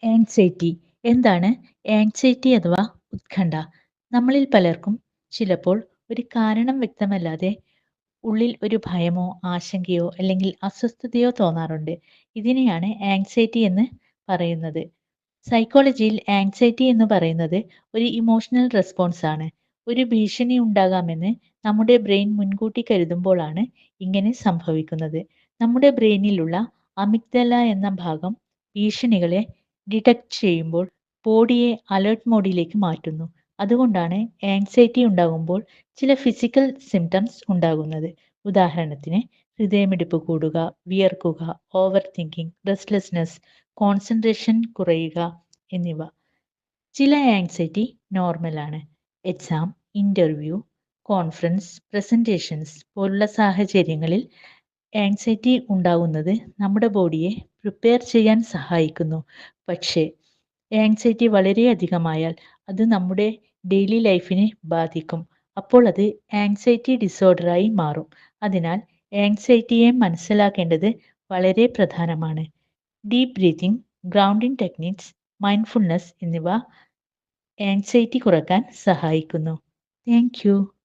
Anxiety എന്താണ്? Anxiety അഥവാ ഉത്കണ്ഠ. നമ്മളിൽ പലർക്കും ചിലപ്പോൾ ഒരു കാരണം വ്യക്തമല്ലാതെ ഉള്ളിൽ ഒരു ഭയമോ, ആശങ്കയോ അല്ലെങ്കിൽ അസ്വസ്ഥതയോ തോന്നാറുണ്ട്. ഇതിനെയാണ് ആങ്സൈറ്റി എന്ന് പറയുന്നത്. സൈക്കോളജിയിൽ ആങ്സൈറ്റി എന്ന് പറയുന്നത് ഒരു ഇമോഷണൽ റെസ്പോൺസ് ആണ്. ഒരു ഭീഷണി ഉണ്ടാകാമെന്ന് നമ്മുടെ ബ്രെയിൻ മുൻകൂട്ടി കരുതുമ്പോഴാണ് ഇങ്ങനെ സംഭവിക്കുന്നത്. നമ്മുടെ ബ്രെയിനിലുള്ള അമിഗ്ഡല എന്ന ഭാഗം ഭീഷണികളെ ഡിറ്റക്ട് ചെയ്യുമ്പോൾ ബോഡിയെ അലേർട്ട് മോഡിലേക്ക് മാറ്റുന്നു. അതുകൊണ്ടാണ് ആങ്സൈറ്റി ഉണ്ടാകുമ്പോൾ ചില ഫിസിക്കൽ സിംറ്റംസ് ഉണ്ടാകുന്നത്. ഉദാഹരണത്തിന് ഹൃദയമിടിപ്പ് കൂടുക, വിയർക്കുക, ഓവർ തിങ്കിങ്, റെസ്റ്റ്ലെസ്നെസ്, കോൺസെൻട്രേഷൻ കുറയുക എന്നിവ. ചില ആങ്സൈറ്റി നോർമലാണ്. എക്സാം, ഇന്റർവ്യൂ, കോൺഫറൻസ്, പ്രസന്റേഷൻസ് പോലുള്ള സാഹചര്യങ്ങളിൽ ആങ്സൈറ്റി ഉണ്ടാകുന്നത് നമ്മുടെ ബോഡിയെ പ്രിപ്പയർ ചെയ്യാൻ സഹായിക്കുന്നു. പക്ഷേ ആങ്സൈറ്റി വളരെയധികമായാൽ അത് നമ്മുടെ ഡെയിലി ലൈഫിനെ ബാധിക്കും. അപ്പോൾ അത് ആങ്സൈറ്റി ഡിസോർഡറായി മാറും. അതിനാൽ ആങ്സൈറ്റിയെ മനസ്സിലാക്കേണ്ടത് വളരെ പ്രധാനമാണ്. Deep breathing, grounding techniques, mindfulness എന്നിവ ആങ്സൈറ്റി കുറയ്ക്കാൻ സഹായിക്കുന്നു. Thank you.